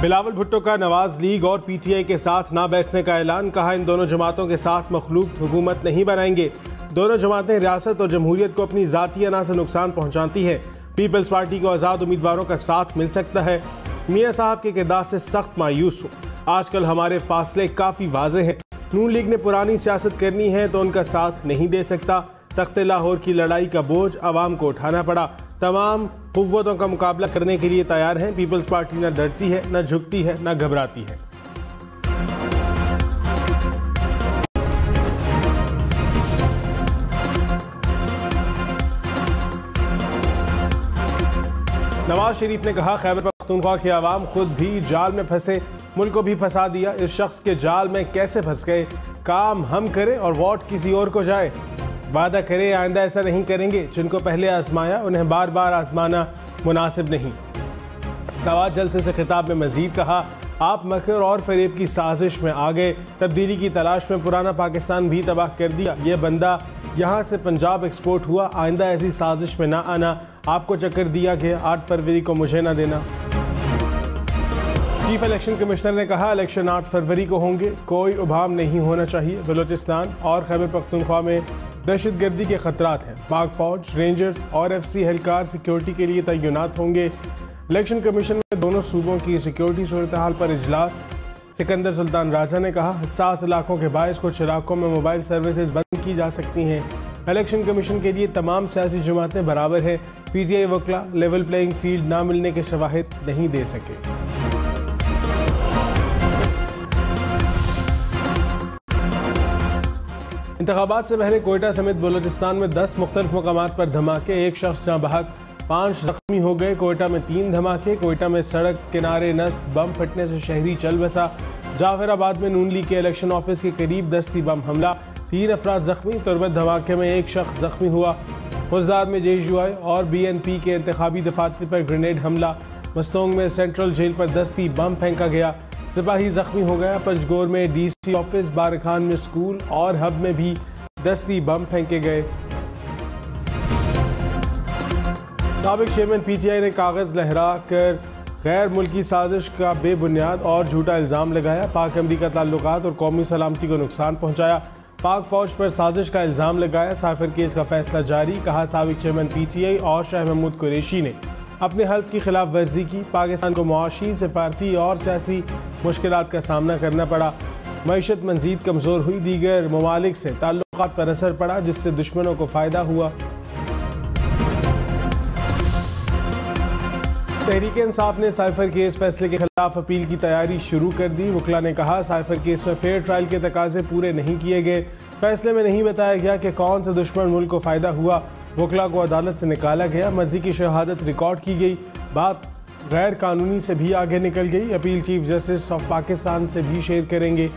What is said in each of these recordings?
बिलावल भुट्टो का नवाज लीग और पीटीआई के साथ ना बैठने का ऐलान। कहा, इन दोनों जमातों के साथ मखलूक हुकूमत नहीं बनाएंगे। दोनों जमातें रियासत और जमहूरियत को अपनी जाती अना से नुकसान पहुंचाती हैं। पीपल्स पार्टी को आज़ाद उम्मीदवारों का साथ मिल सकता है। मियाँ साहब के किरदार से सख्त मायूस हूँ। आजकल हमारे फासले काफ़ी वाज़ेह हैं। नून लीग ने पुरानी सियासत करनी है तो उनका साथ नहीं दे सकता। तख्ते लाहौर की लड़ाई का बोझ आवाम को उठाना पड़ा। तमाम कुव्वतों का मुकाबला करने के लिए तैयार हैं। पीपल्स पार्टी न डरती है, न झुकती है, न घबराती है। नवाज शरीफ ने कहा, खैबर पख्तूनख्वा के अवाम खुद भी जाल में फंसे, मुल्क को भी फंसा दिया। इस शख्स के जाल में कैसे फंस गए? काम हम करें और वोट किसी और को जाए। वादा करें आइंदा ऐसा नहीं करेंगे। जिनको पहले आजमाया उन्हें बार बार आजमाना मुनासिब नहीं। सवाद जलसे से खिताब में मजीद कहा, आप मकर और फरेब की साजिश में आ गए। तब्दीली की तलाश में पुराना पाकिस्तान भी तबाह कर दिया। ये बंदा यहाँ से पंजाब एक्सपोर्ट हुआ। आइंदा ऐसी साजिश में ना आना। आपको चक्कर दिया गया, 8 फरवरी को मुझे ना देना। चीफ इलेक्शन कमिश्नर ने कहा, इलेक्शन 8 फरवरी को होंगे। कोई उभाम नहीं होना चाहिए। बलूचिस्तान और खैबर पख्तूनख्वा में दहशतगर्दी के खतरात हैं। पाक फौज, रेंजर्स और FC एहलकार सिक्योरिटी के लिए तैनात होंगे। इलेक्शन कमीशन में दोनों सूबों की सिक्योरिटी सूरत हाल पर इजलास। सिकंदर सुल्तान राजा ने कहा, हसास इलाकों के बायस कुछ इलाकों में मोबाइल सर्विसेज बंद की जा सकती हैं। इलेक्शन कमीशन के लिए तमाम सियासी जमातें बराबर है। PTI वकला लेवल प्लेइंग फील्ड ना मिलने के शवाहिद नहीं दे सके। इंतखाबात से पहले कोयटा समेत बलूचिस्तान में 10 मुख्तलिफ मकामात पर धमाके। 1 शख्स जहाँ बहक, 5 जख्मी हो गए। कोयटा में 3 धमाके। कोयटा में सड़क किनारे नस्ब बम फटने से शहरी चल बसा। जाफराबाद में नून लीग के इलेक्शन ऑफिस के करीब दस्ती बम हमला, 3 अफराद जख्मी। तुरबत धमाके में 1 शख्स जख्मी हुआ। गुलजार में JUI और BNP के इंतखाबी दफातर पर ग्रेनेड हमला। मस्तोंग में सेंट्रल जेल पर दस्ती बम फेंका गया, सिपाही जख्मी हो गया। पंजगोर में DC ऑफिस, बारखान में स्कूल और हब में भी दस्ती बम फेंके गए। साबिक चेयरमैन PTI ने कागज लहरा कर गैर मुल्की साजिश का बेबुनियाद और झूठा इल्ज़ाम लगाया। पाक अमरीका ताल्लुकात और कौमी सलामती को नुकसान पहुंचाया। पाक फौज पर साजिश का इल्ज़ाम लगाया। साइफर केस का फैसला जारी। कहा, साबिक चेयरमैन PTI और शाह महमूद कुरैशी ने अपने हल्फ की खिलाफ वर्जी की। पाकिस्तान को मुआशी, सिफारती और सियासी मुश्किलात का सामना करना पड़ा। मईशत मज़ीद कमज़ोर हुई। दीगर ममालिक से ताल्लुकात पर असर पड़ा, जिससे दुश्मनों को फ़ायदा हुआ। तहरीक इंसाफ ने साइफर केस फैसले के खिलाफ अपील की तैयारी शुरू कर दी। वकला ने कहा, साइफर केस में फेयर ट्रायल के तकाजे पूरे नहीं किए गए। फैसले में नहीं बताया गया कि कौन सा दुश्मन मुल्क को फ़ायदा हुआ। वकला को अदालत से निकाला गया। मजदी की शहादत रिकॉर्ड की गई। बात गैर कानूनी से भी आगे निकल गई। Appeal chief justice of Pakistan से भी शेयर करेंगे।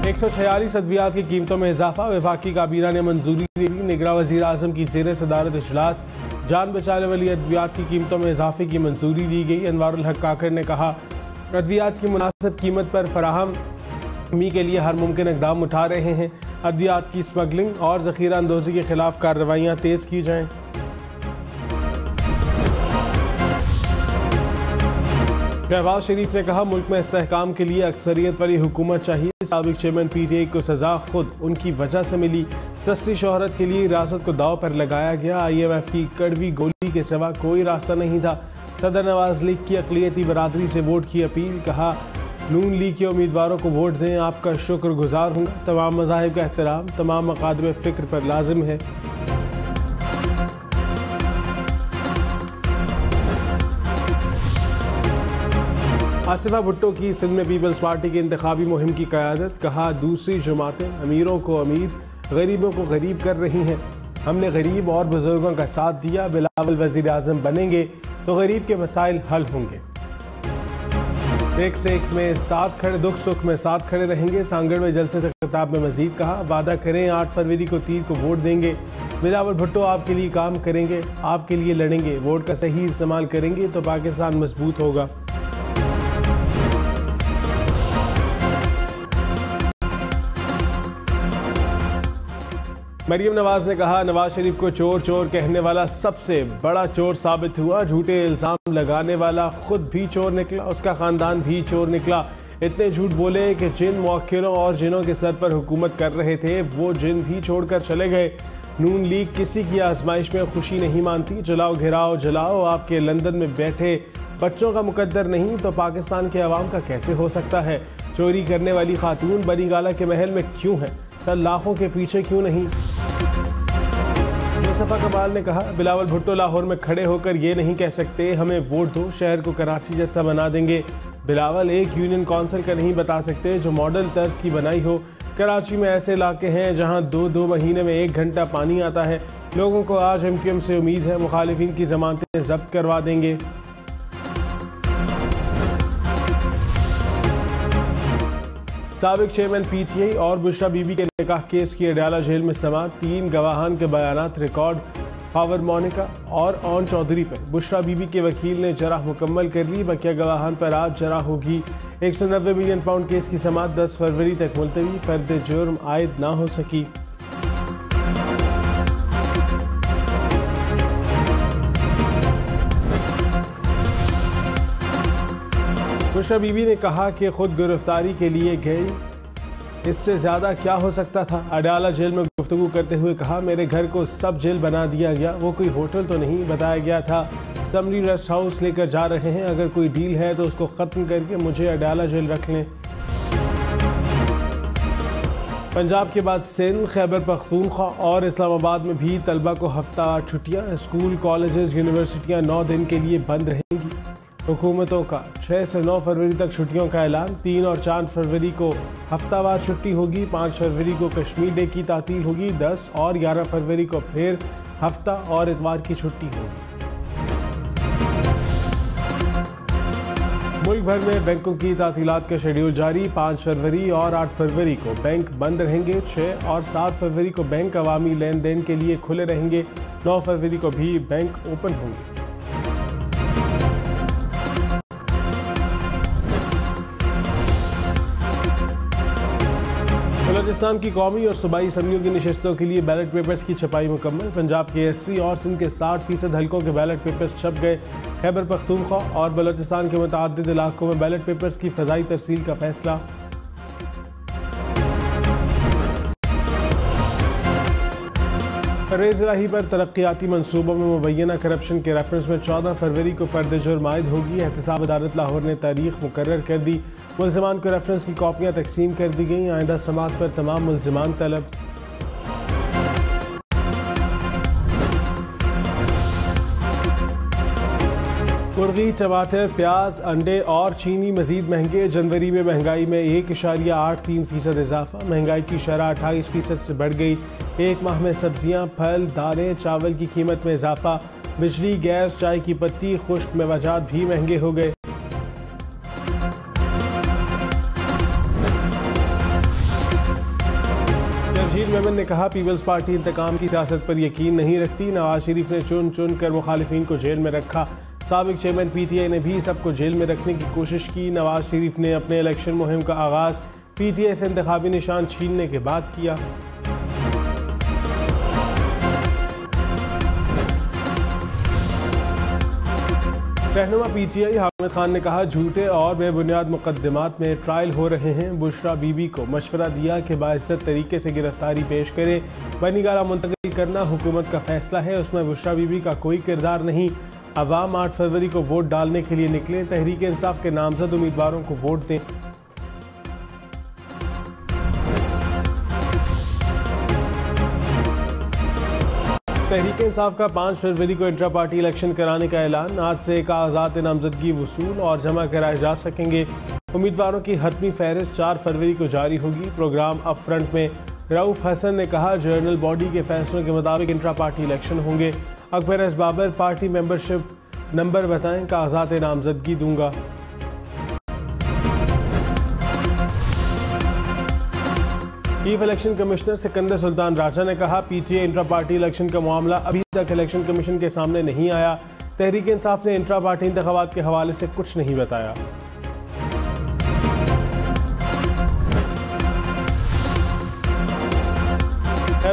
$146 अद्वियात की कीमतों में इजाफा। वफाकी काबीना ने मंजूरी दी। निगरां वज़ीर आज़म की ज़ेर सदारत इजलास। जान बचाने वाली अद्वियात की कीमतों में इजाफे की मंजूरी दी गई। अनवारुल हक काकड़ ने कहा, अद्वियात की मुनासिब कीमत पर फराहमी के लिए हर मुमकिन इक़दाम उठा रहे हैं। अद्वियात की स्मगलिंग और ज़ख़ीरा अंदोज़ी के खिलाफ कार्रवाइयाँ तेज़ की जाएँ। शहबाज शरीफ ने कहा, मुल्क में इस्तेहकाम के लिए अक्सरियत वाली हुकूमत चाहिए। साबिक चेयरमैन PTI को सज़ा खुद उनकी वजह से मिली। सस्ती शोहरत के लिए रियासत को दाव पर लगाया गया। IMF की कड़वी गोली के सिवा कोई रास्ता नहीं था। सदर नवाज लीग की अक़लियती बरादरी से वोट की अपील। कहा, नून लीग के उम्मीदवारों को वोट दें, आपका शुक्रगुजार हूँ। तमाम मज़ाहिब का एहतराम तमाम मकादम फ़िक्र पर लाजिम है। आसिफा भुट्टो की सिंध में पीपल्स पार्टी की इंतखाबी मुहिम की क़यादत। कहा, दूसरी जमातें अमीरों को अमीर, गरीबों को गरीब कर रही हैं। हमने गरीब और बुजुर्गों का साथ दिया। बिलावल वज़ीर आज़म बनेंगे तो गरीब के मसाइल हल होंगे। एक से एक में साथ खड़े, दुख सुख में साथ खड़े रहेंगे। सांगड़ में जलसे से खिताब में मजीद कहा, वादा करें 8 फरवरी को तीर को वोट देंगे। बिलावल भुट्टो आपके लिए काम करेंगे, आपके लिए लड़ेंगे। वोट का सही इस्तेमाल करेंगे तो पाकिस्तान मजबूत होगा। मरियम नवाज ने कहा, नवाज शरीफ को चोर चोर कहने वाला सबसे बड़ा चोर साबित हुआ। झूठे इल्जाम लगाने वाला खुद भी चोर निकला, उसका खानदान भी चोर निकला। इतने झूठ बोले कि जिन मौक्किलों और जिनों के सर पर हुकूमत कर रहे थे वो जिन भी छोड़कर चले गए। नून लीग किसी की आजमाइश में खुशी नहीं मानती। जलाओ घिराओ जलाओ, आपके लंदन में बैठे बच्चों का मुकद्दर नहीं तो पाकिस्तान के अवाम का कैसे हो सकता है। चोरी करने वाली खातून बनीगाला के महल में क्यों है, सर लाखों के पीछे क्यों नहीं। मुस्तफा कमाल ने कहा, बिलावल भुट्टो लाहौर में खड़े होकर ये नहीं कह सकते हमें वोट दो, शहर को कराची जैसा बना देंगे। बिलावल एक यूनियन काउंसिल का नहीं बता सकते जो मॉडल तर्ज की बनाई हो। कराची में ऐसे इलाके हैं जहां 2-2 महीने में 1 घंटा पानी आता है। लोगों को आज MQM से उम्मीद है मुखालिफिन की जमानतें जब्त करवा देंगे। साबिक चेयरमैन PTI और बुशरा बीबी के निकाह केस की अडयाला जेल में समाअत। 3 गवाहान के बयानात रिकॉर्ड। फावर मोनिका और ओन चौधरी पर बुशरा बीबी के वकील ने जराह मुकम्मल कर ली। बकिया गवाहान पर आज जराह होगी। 190 मिलियन पाउंड केस की समाअत 10 फरवरी तक मुलतवी। फर्द जुर्म आयद ना हो सकी। बुशरा बीबी ने कहा कि खुद गिरफ्तारी के लिए गई, इससे ज़्यादा क्या हो सकता था। अडयाला जेल में गुफ्तगू करते हुए कहा, मेरे घर को सब जेल बना दिया गया, वो कोई होटल तो नहीं बताया गया था। समरी रेस्ट हाउस लेकर जा रहे हैं, अगर कोई डील है तो उसको ख़त्म करके मुझे अडयाला जेल रख लें। पंजाब के बाद सिंध, खैबर पख्तूनख्वा और इस्लामाबाद में भी तलबा को हफ्तावार छुट्टियाँ। स्कूल कॉलेजेस यूनिवर्सिटियाँ 9 दिन के लिए बंद रहेंगी। हुकूमतों का 6 से 9 फरवरी तक छुट्टियों का ऐलान। 3 और 4 फरवरी को हफ्तावार छुट्टी होगी। 5 फरवरी को कश्मीर डे की तातील होगी। 10 और 11 फरवरी को फिर हफ्ता और इतवार की छुट्टी होगी। मुल्क भर में बैंकों की तातीलात का शेड्यूल जारी। 5 फरवरी और 8 फरवरी को बैंक बंद रहेंगे। 6 और 7 फरवरी को बैंक अवामी लेन देन के लिए खुले रहेंगे। 9 फरवरी को भी बैंक ओपन होंगे। बलोचिस्तान की कौमी और सूबाई असम्बलियों की नशस्तों के लिए बैलेट पेपर्स की छपाई मुकम्मल। पंजाब के 80 और सिंध के 60% हलकों के बैलेट पेपर्स छप गए। खैबर पख्तूनख्वा और बलोचिस्तान के मुतअद्दिद इलाकों में बैलेट पेपर्स की फ़ज़ाई तरसील का फैसला। परवेज़ इलाही पर तरक्याती मंसूबों में मुबैना करप्शन के रेफरेंस में 14 फरवरी को फर्द जुर्म आयद होगी। एहतसाब अदालत लाहौर ने तारीख मुकर्रर कर दी। मुल्ज़िमान को रेफरेंस की कॉपियाँ तकसीम कर दी गई। आइंदा समाअत पर तमाम मुल्ज़िमान तलब। मुर्गी, टमाटर, प्याज, अंडे और चीनी मजीद महंगे। जनवरी में महंगाई में 1.83% इजाफा। महंगाई की शरह 28% से बढ़ गई। एक माह में सब्जियां, फल, दालें, चावल की कीमत में इजाफा। बिजली, गैस, चाय की पत्ती, खुश्क मेवाजात भी महंगे हो गए। जरजील मेमन ने कहा, पीपल्स पार्टी इंतकाम की सियासत पर यकीन नहीं रखती। नवाज शरीफ ने चुन चुन कर मुखालिफिन को जेल में रखा। साबिक चेयरमैन PTI ने भी सबको जेल में रखने की कोशिश की। नवाज शरीफ ने अपने इलेक्शन मुहिम का आगाज PTI से इंतखाबी निशान छीनने के बाद किया। रहनुमा PTI हामिद खान ने कहा, झूठे और बेबुनियाद मुकदमात में ट्रायल हो रहे हैं। बुशरा बीबी को मशवरा दिया कि बाइज्जत तरीके से गिरफ्तारी पेश करे। बनीगाला मुंतकिल करना हुकूमत का फैसला है, उसमें बुशरा बीबी का कोई किरदार नहीं। अवाम 8 फरवरी को वोट डालने के लिए निकले। तहरीक इंसाफ के नामजद उम्मीदवारों को वोट दें। तहरीक इंसाफ का 5 फरवरी को इंट्रा पार्टी इलेक्शन कराने का ऐलान। आज से कागजात नामजदगी वसूल और जमा कराए जा सकेंगे। उम्मीदवारों की हतमी फहरिस्त 4 फरवरी को जारी होगी। प्रोग्राम अप फ्रंट में रऊफ हसन ने कहा, जर्नल बॉडी के फैसलों के मुताबिक इंट्रा पार्टी इलेक्शन होंगे। Akbar S Babar, party membership number बताएं, कागजात नामजदगी दूंगा। Chief election commissioner Sikandar Sultan Raja ने कहा, PTI इंट्रा पार्टी इलेक्शन का मामला अभी तक इलेक्शन कमीशन के सामने नहीं आया। तहरीक इंसाफ ने इंट्रा पार्टी इंतखाबात के हवाले से कुछ नहीं बताया।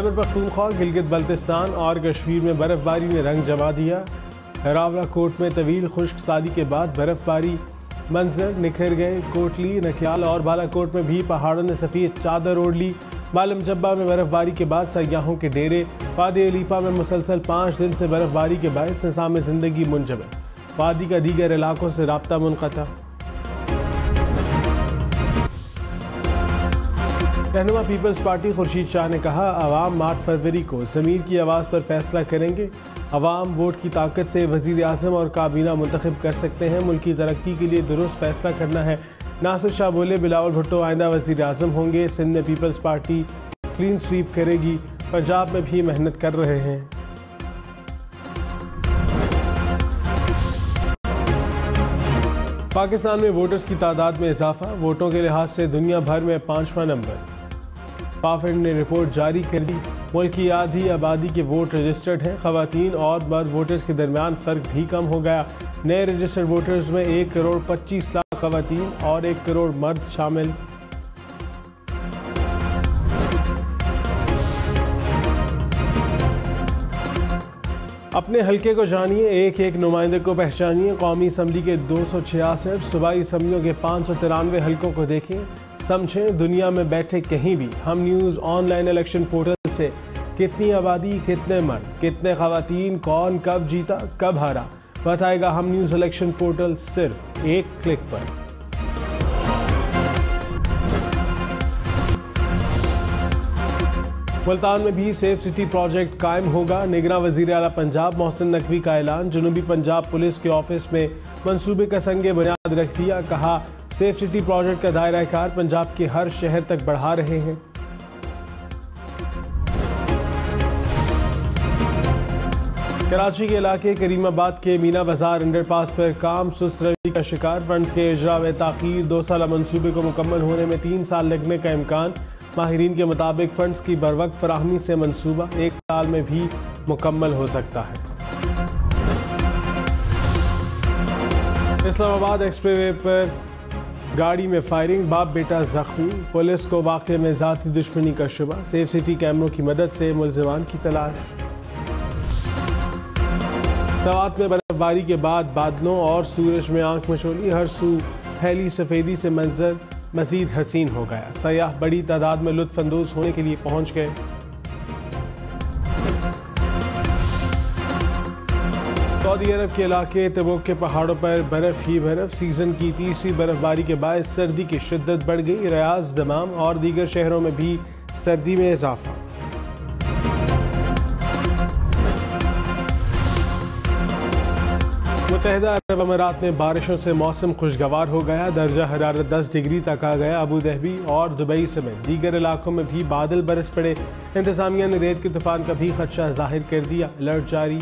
खैबर पख्तूनख्वा, गिलगित बल्तिस्तान और कश्मीर में बर्फबारी ने रंग जमा दिया। रावलाकोट में तवील खुश्क साली के बाद बर्फबारी, मंजर निखर गए। कोटली, नखियाल और बालाकोट में भी पहाड़ों ने सफ़ेद चादर ओढ़ ली। बालम जब्बा में बर्फबारी के बाद सयाहों के डेरे। वादी अलीपा में मुसलसल 5 दिन से बर्फबारी के बायस निज़ाम ज़िंदगी मुंजमद। वादी का दीगर इलाकों से राब्ता मुनक़ता। रहनुमा पीपल्स पार्टी खुर्शीद शाह ने कहा, अवाम 8 फरवरी को ज़मीर की आवाज़ पर फैसला करेंगे। अवाम वोट की ताकत से वज़ीर आज़म और काबीना मुंतखब कर सकते हैं। मुल्क की तरक्की के लिए दुरुस्त फैसला करना है। नासिर शाह बोले, बिलावल भुट्टो आइंदा वज़ीर आज़म होंगे। सिंध में पीपल्स पार्टी क्लीन स्वीप करेगी। पंजाब में भी मेहनत कर रहे हैं। पाकिस्तान में वोटर्स की तादाद में इजाफा, वोटों के लिहाज से दुनिया भर में 5वां नंबर। पाफेड ने रिपोर्ट जारी कर दी। मुल्क की आधी आबादी के वोट रजिस्टर्ड हैं। ख़वातीन और मर्द वोटर्स के दरमियान फ़र्क भी कम हो गया। नए रजिस्टर्ड वोटर्स में 1 करोड़ 25 लाख ख़वातीन और 1 करोड़ मर्द शामिल। अपने हल्के को जानिए, एक एक नुमाइंदे को पहचानिए। कौमी असम्बली के 266 सूबाई असम्बलियों के 593 हल्कों को देखें, समझें। दुनिया में बैठे कहीं भी हम न्यूज़ ऑनलाइन इलेक्शन पोर्टल से कितनी आबादी, कितने मर्द, कितने ख़वातीन, कौन कब जीता, कब हारा, बताएगा हम न्यूज़ इलेक्शन पोर्टल सिर्फ एक क्लिक पर। मुल्तान में भी सेफ सिटी प्रोजेक्ट कायम होगा। निगरां वज़ीर आला पंजाब मोहसिन नकवी का ऐलान। जनूबी पंजाब पुलिस के ऑफिस में मंसूबे का संगे बुनियाद रख दिया। कहा, सेफ सिटी प्रोजेक्ट का दायरा कार पंजाब के हर शहर तक बढ़ा रहे हैं। कराची के इलाके करीमाबाद के मीना बाजार अंडरपास पर काम सुस्त रवि का शिकार। फंड्स के इजरा में ताखीर, 2 साला मंसूबे को मुकम्मल होने में 3 साल लगने का इम्कान। माहिरीन के मुताबिक फंड्स की बरवक्त फराहमी से मंसूबा 1 साल में भी मुकम्मल हो सकता है। इस्लामाबाद एक्सप्रेसवे पर गाड़ी में फायरिंग, बाप बेटा जख्मी। पुलिस को वाक़े में ज़ाती दुश्मनी का शुबा। सेफ सिटी कैमरों की मदद से मुलज़िमान की तलाश। सवात में बर्फबारी के बाद बादलों और सूरज में आंख मचोली। हर सू फैली सफ़ेदी से मंजर मज़ीद हसीन हो गया। सयाह बड़ी तादाद में लुत्फ़ अंदोज़ होने के लिए पहुँच गए। सऊदी अरब के इलाके तबूक के पहाड़ों पर बर्फ़ ही बर्फ़। सीज़न की तीसरी बर्फबारी के बाद सर्दी की शिद्दत बढ़ गई। रियाज, दमाम और दीगर शहरों में भी सर्दी में इजाफा। मुत्तहिदा अरब अमीरात में बारिशों से मौसम खुशगवार हो गया। दर्जा हरारत 10 डिग्री तक आ गया। अबू धाबी और दुबई समेत दीगर इलाकों में भी बादल बरस पड़े। इंतजामिया ने रेत के तूफान का भी खदशा जाहिर कर दिया। अलर्ट जारी।